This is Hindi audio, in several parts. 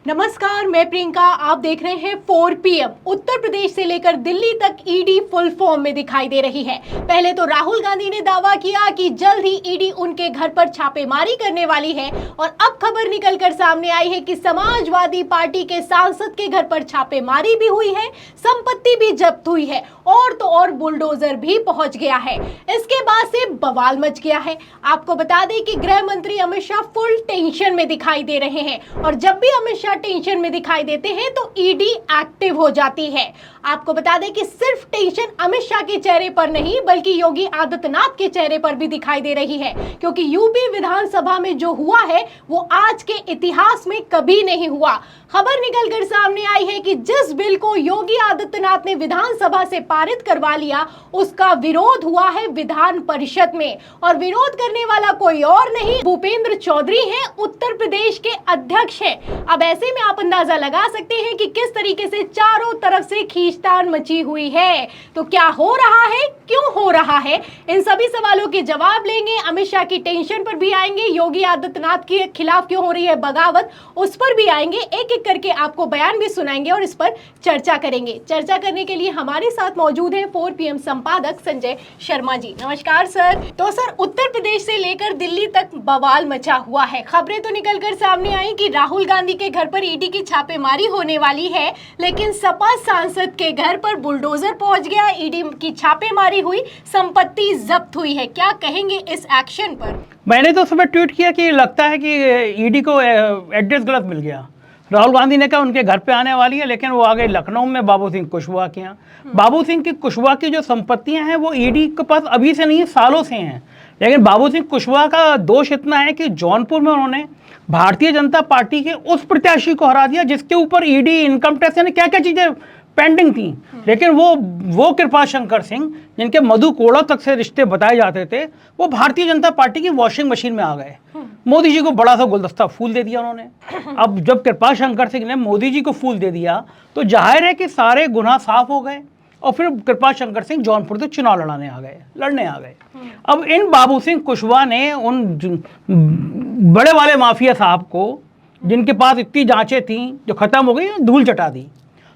नमस्कार, मैं प्रियंका। आप देख रहे हैं 4 PM। उत्तर प्रदेश से लेकर दिल्ली तक ईडी फुल फॉर्म में दिखाई दे रही है। पहले तो राहुल गांधी ने दावा किया कि जल्द ही ईडी उनके घर पर छापेमारी करने वाली है, और अब खबर निकलकर सामने आई है कि समाजवादी पार्टी के सांसद के घर पर छापेमारी भी हुई है, संपत्ति भी जब्त हुई है, और तो और बुलडोजर भी पहुंच गया है। इसके बाद से बवाल मच गया है। आपको बता दें कि गृह मंत्री अमित शाह फुल टेंशन में दिखाई दे रहे हैं, और जब भी अमित शाह टेंशन में दिखाई देते हैं तो ईडी एक्टिव हो जाती है। आपको बता दें कि सिर्फ टेंशन अमित शाह के चेहरे पर नहीं बल्कि योगी आदित्यनाथ के चेहरे पर भी दिखाई दे रही है, क्योंकि यूपी विधानसभा में जो हुआ है वो आज के इतिहास में कभी नहीं हुआ। खबर निकलकर सामने आई है कि जिस बिल को योगी आदित्यनाथ ने विधानसभा से पारित करवा लिया उसका विरोध हुआ है विधान परिषद में, और विरोध करने वाला कोई और नहीं भूपेंद्र चौधरी हैं, उत्तर प्रदेश के अध्यक्ष हैं। अब ऐसे में आप अंदाजा लगा सकते हैं कि किस तरीके से चारों तरफ से खींचतान मची हुई है। तो क्या हो रहा है, क्यों हो रहा है, इन सभी सवालों के जवाब लेंगे। अमित शाह की टेंशन पर भी आएंगे, योगी आदित्यनाथ के खिलाफ क्यों हो रही है बगावत उस पर भी आएंगे, एक एक करके आपको बयान भी सुनाएंगे और इस पर चर्चा करेंगे। चर्चा करने के लिए हमारे साथ मौजूद हैं 4 PM संपादक संजय शर्मा जी। नमस्कार सर। तो सर, उत्तर प्रदेश से लेकर दिल्ली तक बवाल मचा हुआ है। खबरें तो निकलकर सामने आई कि राहुल गांधी के घर पर ईडी की छापेमारी होने वाली है, लेकिन सपा सांसद के घर पर बुलडोजर पहुंच गया, ईडी की छापेमारी हुई, संपत्ति जब्त हुई है। क्या कहेंगे इस एक्शन पर? मैंने तो सुबह ट्वीट किया कि लगता है कि ईडी को एड्रेस गलत मिल गया। राहुल गांधी ने कहा उनके घर पे आने वाली है, लेकिन वो आ गए लखनऊ में बाबू सिंह कुशवाहा के यहाँ। बाबू सिंह की कुशवाहा की जो संपत्तियां हैं वो ईडी के पास अभी से नहीं, सालों से हैं। लेकिन बाबू सिंह कुशवाहा का दोष इतना है कि जौनपुर में उन्होंने भारतीय जनता पार्टी के उस प्रत्याशी को हरा दिया जिसके ऊपर ईडी, इनकम टैक्स ने क्या क्या चीजें पेंडिंग थी। लेकिन वो कृपा शंकर सिंह, जिनके मधु कोड़ा तक से रिश्ते बताए जाते थे, वो भारतीय जनता पार्टी की वॉशिंग मशीन में आ गए। मोदी जी को बड़ा सा गुलदस्ता फूल दे दिया उन्होंने। अब जब कृपा शंकर सिंह ने मोदी जी को फूल दे दिया तो जाहिर है कि सारे गुनाह साफ हो गए, और फिर कृपा शंकर सिंह जौनपुर से चुनाव लड़ने आ गए। अब इन बाबू सिंह कुशवाहा ने उन बड़े वाले माफिया साहब को, जिनके पास इतनी जांचें थी जो खत्म हो गई, धूल चटा दी।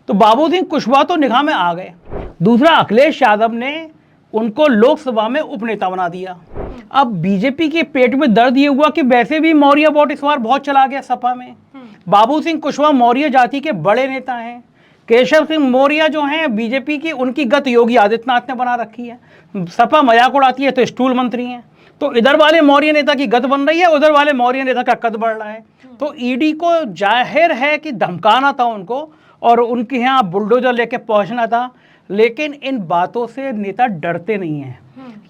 तो बाबू सिंह कुशवाहा तो निगाह में आ गए। दूसरा, अखिलेश यादव ने उनको लोकसभा में उपनेता बना दिया। अब बीजेपी के पेट में दर्द ये हुआ कि वैसे भी मौर्य वोट इस बार बहुत चला गया सपा में। बाबू सिंह कुशवाहा मौर्य जाति के बड़े नेता हैं। केशव सिंह मौर्य जो हैं बीजेपी की, उनकी गत योगी आदित्यनाथ ने बना रखी है। सपा मजाक उड़ाती है तो स्टूल मंत्री हैं। तो इधर वाले मौर्य नेता की गत बन रही है, उधर वाले मौर्य नेता का कद बढ़ रहा है। तो ईडी को जाहिर है कि धमकाना था उनको, और उनके यहाँ बुलडोजर लेके पहुंचना था। लेकिन इन बातों से नेता डरते नहीं हैं।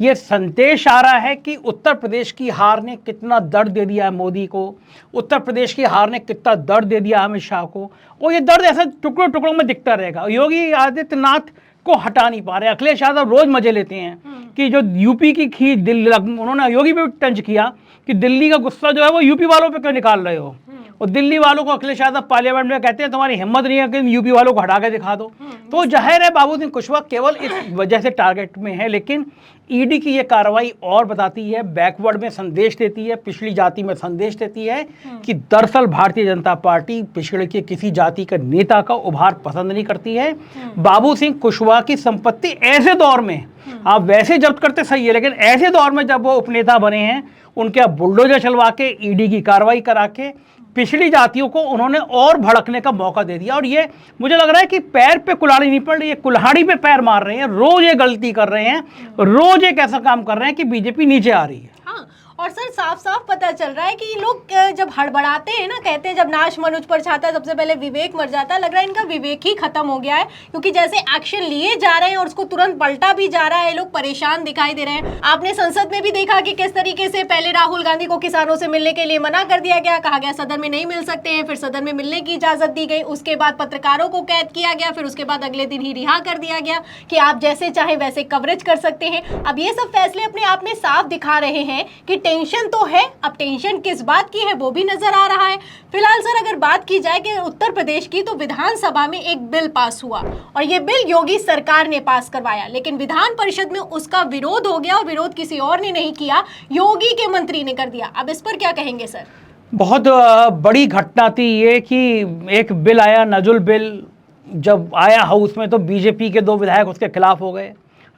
ये संदेश आ रहा है कि उत्तर प्रदेश की हार ने कितना दर्द दे दिया है मोदी को, उत्तर प्रदेश की हार ने कितना दर्द दे दिया अमित शाह को, और ये दर्द ऐसे टुकड़ों टुकड़ों में दिखता रहेगा। योगी आदित्यनाथ को हटा नहीं पा रहे। अखिलेश यादव रोज मजे लेते हैं कि जो यूपी की खींच दिल्ली, उन्होंने योगी पे टंच किया कि दिल्ली का गुस्सा जो है वो यूपी वालों पे क्यों निकाल रहे हो, और दिल्ली वालों को अखिलेश यादव पार्लियामेंट में कहते हैं तुम्हारी हिम्मत नहीं है कि यूपी वालों को हटा के दिखा दो। तो जाहिर है बाबू सिंह कुशवाहा केवल इस वजह से टारगेट में है। लेकिन ईडी की ये कार्रवाई और बताती है, बैकवर्ड में संदेश देती है, पिछड़ी जाति में संदेश देती है कि दरअसल भारतीय जनता पार्टी पिछड़े के किसी जाति के नेता का उभार पसंद नहीं करती है। बाबू सिंह कुशवाहा की संपत्ति ऐसे दौर में, आप वैसे जब्त करते सही है, लेकिन ऐसे दौर में जब वो उपनेता बने हैं, उनके अब बुलडोजर चलवा के ईडी की कार्रवाई करा के पिछड़ी जातियों को उन्होंने और भड़कने का मौका दे दिया। और ये मुझे लग रहा है कि पैर पे कुल्हाड़ी नहीं पड़ रही है, कुल्हाड़ी पे पैर मार रहे हैं। रोज ये गलती कर रहे हैं, रोज एक ऐसा काम कर रहे हैं कि बीजेपी नीचे आ रही है। हाँ, और सर साफ साफ पता चल रहा है कि लोग जब हड़बड़ाते हैं ना, कहते हैं जब नाश मनुज पर छाता है सबसे पहले विवेक मर जाता है। लग रहा है इनका विवेक ही खत्म हो गया है, क्योंकि जैसे एक्शन लिए जा रहे हैं और उसको तुरंत पलटा भी जा रहा है, लोग परेशान दिखाई दे रहे हैं। आपने संसद में भी देखा कि किस तरीके से पहले राहुल गांधी को किसानों से मिलने के लिए मना कर दिया गया, कहा गया सदन में नहीं मिल सकते हैं, फिर सदन में मिलने की इजाजत दी गई, उसके बाद पत्रकारों को कैद किया गया, फिर उसके बाद अगले दिन ही रिहा कर दिया गया कि आप जैसे चाहे वैसे कवरेज कर सकते हैं। अब ये सब फैसले अपने आप में साफ दिखा रहे हैं कि टेंशन तो है, अब टेंशन किस बात की है वो भी नजर आ रहा है। फिलहाल सर अगर बात की जाए कि उत्तर प्रदेश की, तो विधानसभा में एक बिल पास हुआ, और ये बिल योगी सरकार ने पास करवाया, लेकिन विधान परिषद में उसका विरोध हो गया, और विरोध किसी और ने नहीं किया, योगी के मंत्री ने कर दिया। अब इस पर क्या कहेंगे सर? बहुत बड़ी घटना थी ये कि एक बिल आया, नजुल बिल, जब आया हाउस में तो बीजेपी के 2 विधायक उसके खिलाफ हो गए।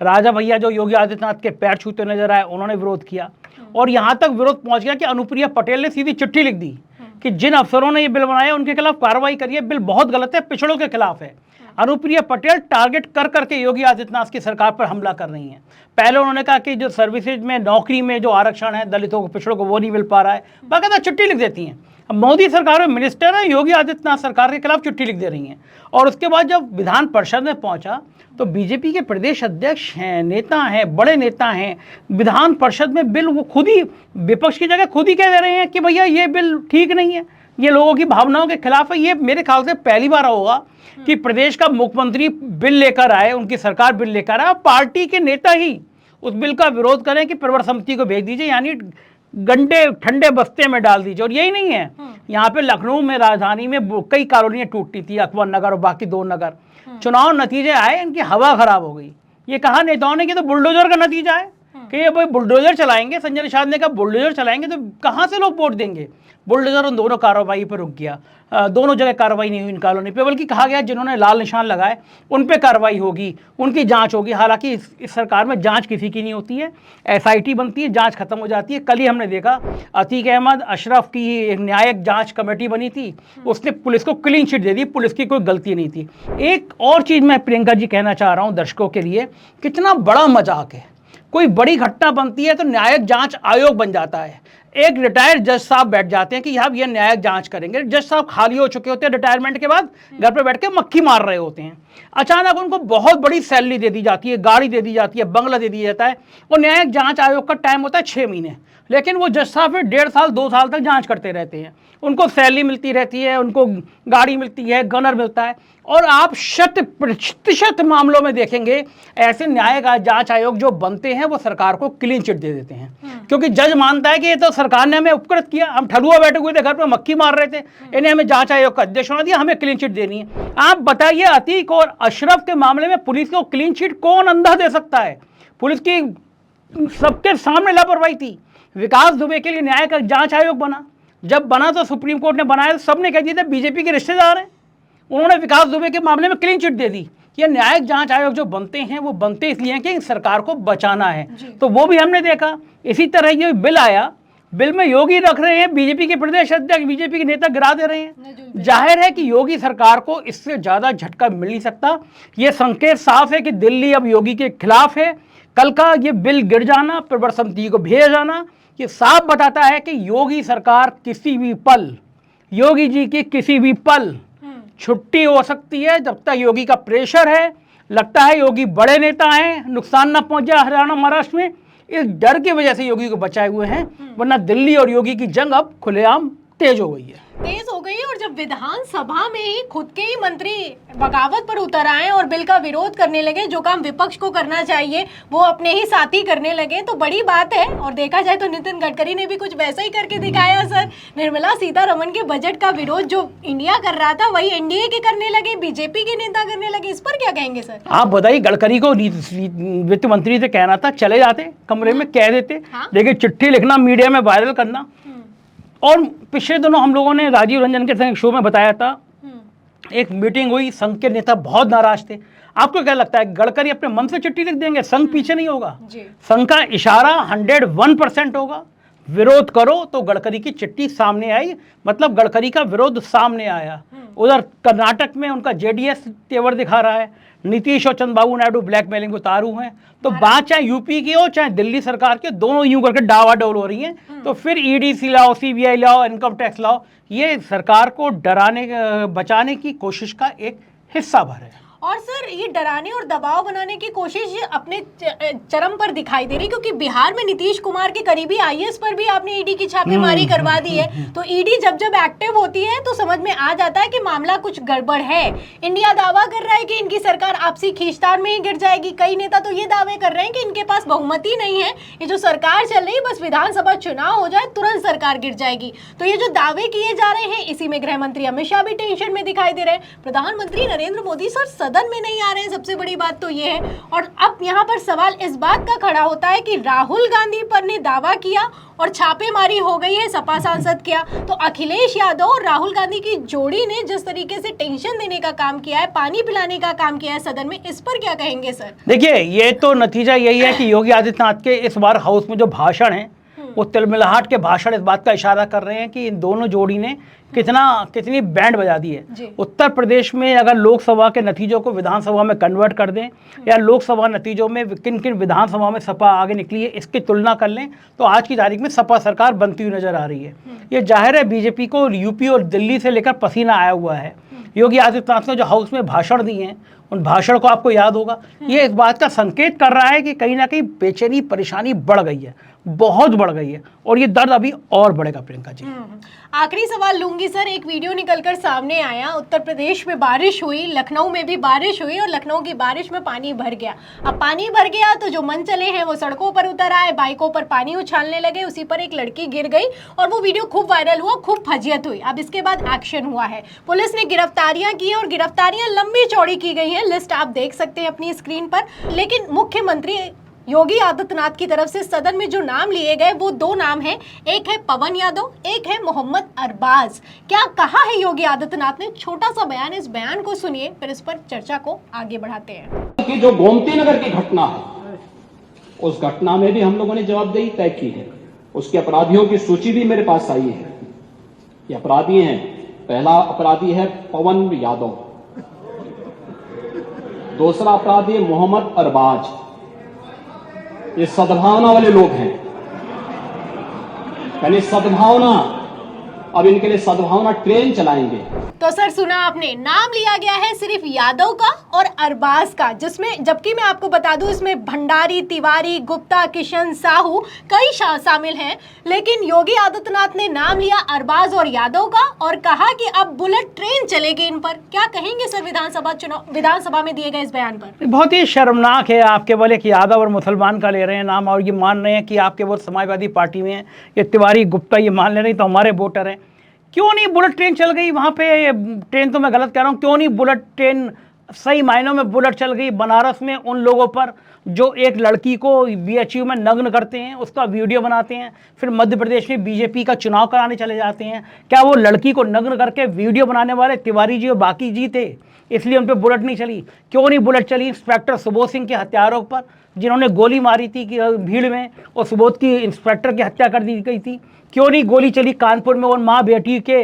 राजा भैया जो योगी आदित्यनाथ के पैर छूते नजर आए, उन्होंने विरोध किया और यहाँ तक विरोध पहुंच गया कि अनुप्रिया पटेल ने सीधी चिट्ठी लिख दी कि जिन अफसरों ने ये बिल बनाया उनके खिलाफ कार्रवाई करिए, बिल बहुत गलत है, पिछड़ों के खिलाफ है। अनुप्रिया पटेल टारगेट कर करके योगी आदित्यनाथ की सरकार पर हमला कर रही हैं। पहले उन्होंने कहा कि जो सर्विसेज में, नौकरी में जो आरक्षण है दलितों को, पिछड़ों को, वो नहीं मिल पा रहा है, बाकायदा चिट्ठी लिख देती हैं। अब मोदी सरकार में मिनिस्टर है, योगी आदित्यनाथ सरकार के खिलाफ चिट्ठी लिख दे रही हैं। और उसके बाद जब विधान परिषद में पहुंचा तो बीजेपी के प्रदेश अध्यक्ष हैं, नेता हैं, बड़े नेता हैं, विधान परिषद में बिल वो खुद ही, विपक्ष की जगह खुद ही कह दे रहे हैं कि भैया ये बिल ठीक नहीं है, ये लोगों की भावनाओं के खिलाफ है। ये मेरे ख्याल से पहली बार होगा कि प्रदेश का मुख्यमंत्री बिल लेकर आए, उनकी सरकार बिल लेकर आए, पार्टी के नेता ही उस बिल का विरोध करें कि प्रवर समिति को भेज दीजिए, यानी गंडे ठंडे बस्ते में डाल दीजिए। और यही नहीं है, यहाँ पे लखनऊ में, राजधानी में कई कॉलोनियां टूटती थी, अकबर नगर और बाकी 2 नगर। चुनाव नतीजे आए, इनकी हवा खराब हो गई। ये कहा नेताओं ने कि तो बुलडोजर का नतीजा है कि ये भाई बुलडोजर चलाएंगे, संजय निषाद ने कहा बुलडोजर चलाएंगे तो कहाँ से लोग वोट देंगे। बुलडोजर उन दोनों कार्रवाई पर रुक गया, दोनों जगह कार्रवाई नहीं हुई इन कॉलोनी पे, बल्कि कहा गया जिन्होंने लाल निशान लगाए उन पे कार्रवाई होगी, उनकी जांच होगी। हालांकि इस सरकार में जांच किसी की नहीं होती है, एसआईटी बनती है, जांच खत्म हो जाती है। कल ही हमने देखा अतीक अहमद अशरफ की एक न्यायिक जांच कमेटी बनी थी, उसने पुलिस को क्लीन चिट दे दी, पुलिस की कोई गलती नहीं थी। एक और चीज़ मैं प्रियंका जी कहना चाह रहा हूँ दर्शकों के लिए, कितना बड़ा मजाक है, कोई बड़ी घटना बनती है तो न्यायिक जांच आयोग बन जाता है। एक रिटायर्ड जज साहब बैठ जाते हैं कि आप ये न्यायिक जांच करेंगे। जज साहब खाली हो चुके होते हैं रिटायरमेंट के बाद, घर पे बैठ के मक्खी मार रहे होते हैं। अचानक उनको बहुत बड़ी सैलरी दे दी जाती है, गाड़ी दे दी जाती है, बंगला दे दिया जाता है। और न्यायिक जांच आयोग का टाइम होता है 6 महीने, लेकिन वो जज साहब फिर 1.5 साल 2 साल तक जांच करते रहते हैं। उनको सैलरी मिलती रहती है, उनको गाड़ी मिलती है, गनर मिलता है। और आप 100% मामलों में देखेंगे ऐसे न्यायिक जांच आयोग जो बनते हैं वो सरकार को क्लीन चिट दे देते हैं, क्योंकि जज मानता है कि ये तो सरकार ने हमें उपकृत किया, हम ठलुआ बैठे हुए थे घर पर मक्खी मार रहे थे, इन्हें हमें जांच आयोग का अध्यक्ष बना दिया, हमें क्लीन चिट देनी है। आप बताइए अतीक और अशरफ के मामले में पुलिस को क्लीन चिट कौन अंधा दे सकता है? पुलिस की सबके सामने लापरवाही थी। विकास दुबे के लिए न्यायिक जांच आयोग बना, जब बना तो सुप्रीम कोर्ट ने बनाया तो सबने कह दिया था बीजेपी के रिश्तेदार हैं, उन्होंने विकास दुबे के मामले में क्लीन चिट दे दी। ये न्यायिक जांच आयोग जो बनते हैं वो बनते इसलिए हैं कि सरकार को बचाना है, तो वो भी हमने देखा। इसी तरह ये बिल आया, बिल में योगी रख रहे हैं, बीजेपी के प्रदेश अध्यक्ष, बीजेपी के नेता गिरा दे रहे हैं। जाहिर है कि योगी सरकार को इससे ज्यादा झटका मिल नहीं सकता। ये संकेत साफ है कि दिल्ली अब योगी के खिलाफ है। कल का ये बिल गिर जाना, प्रवर समिति को भेज जाना, ये साफ बताता है कि योगी सरकार किसी भी पल, योगी जी की किसी भी पल छुट्टी हो सकती है। जब तक योगी का प्रेशर है, लगता है योगी बड़े नेता हैं, नुकसान ना पहुंच जाए हरियाणा महाराष्ट्र में, इस डर की वजह से योगी को बचाए हुए हैं, वरना दिल्ली और योगी की जंग अब खुलेआम तेज हो गई है। और जब विधानसभा में ही खुद के ही मंत्री बगावत पर उतर आए और बिल का विरोध करने लगे, जो काम विपक्ष को करना चाहिए वो अपने ही साथी करने लगे, तो बड़ी बात है। और देखा जाए तो नितिन गडकरी ने भी कुछ वैसा ही करके दिखाया सर। निर्मला सीतारमण के बजट का विरोध जो इंडिया कर रहा था वही एनडीए के करने लगे, बीजेपी के नेता करने लगे। इस पर क्या कहेंगे सर? आप बताइए, गडकरी को वित्त मंत्री से कहना था चले जाते, कमरे में कह देते, लेकिन चिट्ठी लिखना, मीडिया में वायरल करना। और पिछले दिनों हम लोगों ने राजीव रंजन के संग शो में बताया था, एक मीटिंग हुई, संघ के नेता बहुत नाराज थे। आपको क्या लगता है गडकरी अपने मन से चिट्ठी लिख देंगे? संघ पीछे नहीं होगा, संघ का इशारा 101% होगा। विरोध करो तो गडकरी की चिट्ठी सामने आई, मतलब गडकरी का विरोध सामने आया। उधर कर्नाटक में उनका जेडीएस तेवर दिखा रहा है, नीतीश और चंद्रबाबू नायडू ब्लैकमेलिंग उतारू हैं। तो बात चाहे यूपी की हो चाहे दिल्ली सरकार की, दोनों यूं करके डावाडोल हो रही हैं। तो फिर ईडीसी लाओ, सीबीआई लाओ, इनकम टैक्स लाओ, ये सरकार को डराने बचाने की कोशिश का एक हिस्सा भर है। और सर ये डराने और दबाव बनाने की कोशिश अपने चरम पर दिखाई दे रही, क्योंकि बिहार में नीतीश कुमार के करीबी आईएएस पर भी आपने ईडी की छापेमारी करवा दी है। तो ईडी जब जब एक्टिव होती है तो समझ में आ जाता है कि मामला कुछ गड़बड़ है। इंडिया दावा कर रहा है कि इनकी सरकार आपसी खींचतान में ही गिर जाएगी। कई नेता तो ये दावे कर रहे हैं कि इनके पास बहुमति नहीं है, ये जो सरकार चल रही, बस विधानसभा चुनाव हो जाए तुरंत सरकार गिर जाएगी। तो ये जो दावे किए जा रहे हैं, इसी में गृह मंत्री अमित शाह भी टेंशन में दिखाई दे रहे हैं। प्रधानमंत्री नरेंद्र मोदी सर सदन में नहीं आ रहे हैं, सबसे बड़ी बात तो ये है। और अब यहाँ पर सवाल इस बात का खड़ा होता है कि राहुल गांधी पर ने दावा किया और छापेमारी हो गई है, सपा सांसद किया, तो अखिलेश यादव और राहुल गांधी की जोड़ी ने जिस तरीके से टेंशन देने का काम किया है, पानी पिलाने का काम किया है सदन में, इस पर क्या कहेंगे सर? देखिए, ये तो नतीजा यही है कि योगी आदित्यनाथ के इस बार हाउस में जो भाषण है वो तिलमिलाहट के भाषण इस बात का इशारा कर रहे हैं कि इन दोनों जोड़ी ने कितनी बैंड बजा दी है। उत्तर प्रदेश में अगर लोकसभा के नतीजों को विधानसभा में कन्वर्ट कर दें या लोकसभा नतीजों में किन किन विधानसभा में सपा आगे निकली है इसकी तुलना कर लें तो आज की तारीख में सपा सरकार बनती हुई नजर आ रही है। ये जाहिर है बीजेपी को यूपी और दिल्ली से लेकर पसीना आया हुआ है। योगी आदित्यनाथ ने जो हाउस में भाषण दिए हैं उन भाषण को आपको याद होगा, ये इस बात का संकेत कर रहा है कि कहीं ना कहीं बेचैनी परेशानी बढ़ गई है, बहुत बढ़ गई है और ये दर्द अभी और बढ़ेगा। प्रियंका जी, आखिरी सवाल लूंगी सर। एक वीडियो निकलकर सामने आया, उत्तर प्रदेश में बारिश हुई, लखनऊ में भी बारिश हुई और लखनऊ की बारिश में पानी भर गया। अब पानी भर गया तो जो मन चले हैं वो सड़कों पर उतर आए, बाइकों पर पानी उछालने लगे, उसी पर एक लड़की गिर गई और वो वीडियो खूब वायरल हुआ, खूब फजियत हुई। अब इसके बाद एक्शन हुआ है, पुलिस ने गिरफ्तारियां की और गिरफ्तारियां लंबी चौड़ी की गई है, लिस्ट आप देख सकते हैं अपनी स्क्रीन पर। लेकिन मुख्यमंत्री योगी आदित्यनाथ की तरफ से सदन में जो नाम लिए गए वो दो नाम हैं, एक है पवन यादव, एक है मोहम्मद अरबाज। क्या कहा है योगी आदित्यनाथ ने, छोटा सा बयान, इस बयान को सुनिए, फिर इस पर चर्चा को आगे बढ़ाते हैं। कि जो गोमती नगर की घटना है उस घटना में भी हम लोगों ने जवाबदेही तय की है। उसके अपराधियों की सूची भी मेरे पास आई है। ये अपराधी हैं, पहला अपराधी है पवन यादव, दूसरा अपराधी है मोहम्मद अरबाज। ये सद्भावना वाले लोग हैं, यानी सद्भावना, अब इनके लिए सद्भावना ट्रेन चलाएंगे। तो सर सुना आपने, नाम लिया गया है सिर्फ यादव का और अरबाज का, जिसमें जबकि मैं आपको बता दूं इसमें भंडारी, तिवारी, गुप्ता, किशन, साहू कई शामिल हैं, लेकिन योगी आदित्यनाथ ने नाम लिया अरबाज और यादव का और कहा कि अब बुलेट ट्रेन चलेगी इन पर। क्या कहेंगे सर विधानसभा में दिए गए इस बयान पर? बहुत ही शर्मनाक है। आप केवल एक यादव और मुसलमान का ले रहे हैं नाम और ये मान रहे हैं कि आप केवल समाजवादी पार्टी में हैं, ये तिवारी, गुप्ता ये मान ले रहे हैं तो हमारे वोटर हैं। क्यों नहीं बुलेट ट्रेन चल गई वहाँ पे? ट्रेन तो मैं गलत कह रहा हूँ, क्यों नहीं बुलेट ट्रेन सही मायनों में बुलेट चल गई बनारस में उन लोगों पर जो एक लड़की को बीएचयू में नग्न करते हैं, उसका वीडियो बनाते हैं, फिर मध्य प्रदेश में बीजेपी का चुनाव कराने चले जाते हैं। क्या वो लड़की को नग्न करके वीडियो बनाने वाले तिवारी जी और बाकी जी थे, इसलिए उन पर बुलेट नहीं चली? क्यों नहीं बुलेट चली इंस्पेक्टर सुबोध सिंह के हत्यारों पर जिन्होंने गोली मारी थी कि भीड़ में और सुबोध की इंस्पेक्टर की हत्या कर दी गई थी? क्यों नहीं गोली चली कानपुर में और माँ बेटी के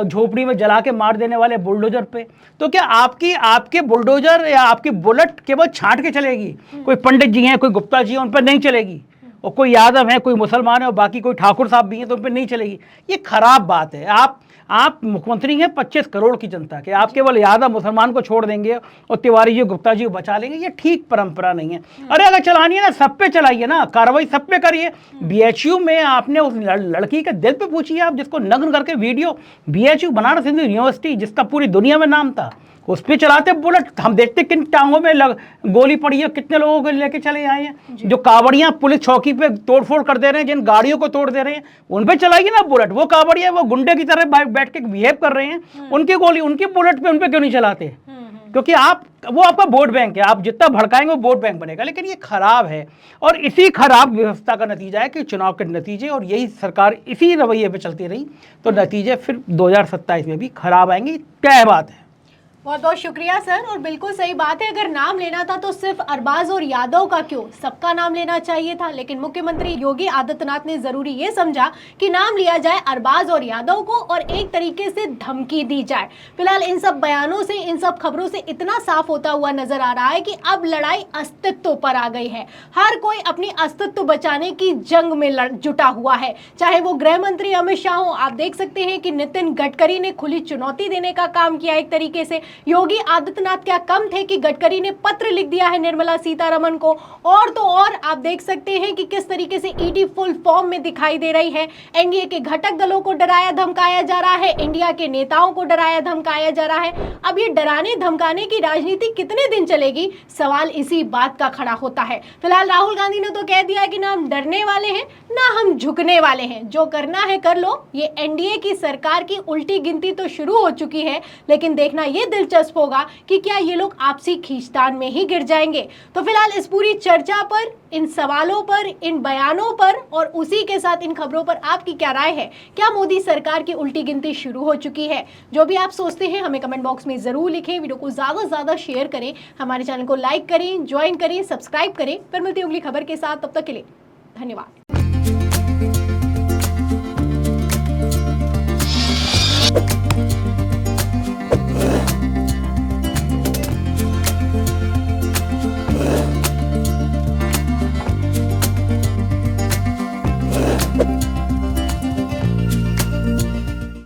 झोपड़ी में जला के मार देने वाले बुलडोजर पे? तो क्या आपके बुलडोजर या आपकी बुलेट केवल छांट के चलेगी? कोई पंडित जी हैं, कोई गुप्ता जी हैं, उन पर नहीं चलेगी, और कोई यादव है, कोई मुसलमान है और बाकी कोई ठाकुर साहब भी हैं तो उन पर नहीं चलेगी? ये खराब बात है। आप मुख्यमंत्री हैं 25 करोड़ की जनता के, आप केवल यादव मुसलमान को छोड़ देंगे और तिवारी जी गुप्ता जी को बचा लेंगे, ये ठीक परंपरा नहीं है। अरे अगर चलानी है ना सब पे चलाइए ना, कार्रवाई सब पे करिए। बीएचयू में आपने उस लड़की के दिल पे पूछिए, आप जिसको नग्न करके video, BHU Banaras Hindu university जिसका पूरी दुनिया में नाम था, उस पर चलाते बुलेट। हम देखते किन टांगों में गोली पड़ी है, कितने लोगों को लेके चले आए हैं। जो कावड़ियां पुलिस चौकी पे तोड़फोड़ कर दे रहे हैं, जिन गाड़ियों को तोड़ दे रहे हैं, उन पे चलाइए ना बुलेट। वो कावड़िया वो गुंडे की तरह बैठ के बिहेव कर रहे हैं, उनकी गोली उनकी बुलेट पे उन पे क्यों नहीं चलाते? क्योंकि वो आपका वोट बैंक है, आप जितना भड़काएंगे वो वोट बैंक बनेगा। लेकिन ये खराब है और इसी खराब व्यवस्था का नतीजा है कि चुनाव के नतीजे, और यही सरकार इसी रवैये पे चलती रही तो नतीजे फिर 2027 में भी खराब आएंगे। क्या बात है? बहुत बहुत शुक्रिया सर, और बिल्कुल सही बात है, अगर नाम लेना था तो सिर्फ अरबाज और यादव का क्यों, सबका नाम लेना चाहिए था। लेकिन मुख्यमंत्री योगी आदित्यनाथ ने जरूरी ये समझा कि नाम लिया जाए अरबाज और यादव को और एक तरीके से धमकी दी जाए। फिलहाल इन सब बयानों से, इन सब खबरों से इतना साफ होता हुआ नजर आ रहा है कि अब लड़ाई अस्तित्व पर आ गई है। हर कोई अपनी अस्तित्व बचाने की जंग में जुटा हुआ है, चाहे वो गृह मंत्री अमित शाह हो। आप देख सकते हैं कि नितिन गडकरी ने खुली चुनौती देने का काम किया एक तरीके से। योगी आदित्यनाथ क्या कम थे कि गडकरी ने पत्र लिख दिया है निर्मला सीतारमण को। और तो और आप देख सकते हैं कि किस तरीके से ईडी फुल फॉर्म में दिखाई दे रही है। एनडीए के घटक दलों को डराया धमकाया जा रहा है, इंडिया के नेताओं को डराया धमकाया जा रहा है। अब ये डराने धमकाने की राजनीति कितने दिन चलेगी, सवाल इसी बात का खड़ा होता है। फिलहाल राहुल गांधी ने तो कह दिया है कि ना हम डरने वाले हैं ना हम झुकने वाले हैं, जो करना है कर लो। ये एनडीए की सरकार की उल्टी गिनती तो शुरू हो चुकी है, लेकिन देखना ये दिलचस्प होगा कि क्या ये लोग आपसी खींचतान में ही गिर जाएंगे। तो फिलहाल इस पूरी चर्चा पर, इन सवालों पर, इन बयानों पर और उसी के साथ इन खबरों पर आपकी क्या राय है? क्या मोदी सरकार की उल्टी गिनती शुरू हो चुकी है? जो भी आप सोचते हैं हमें कमेंट बॉक्स में जरूर लिखें। वीडियो को ज्यादा से ज्यादा शेयर करें, हमारे चैनल को लाइक करें, ज्वाइन करें, सब्सक्राइब करें। फिर मिलती है अगली खबर के साथ, तब तक के लिए धन्यवाद।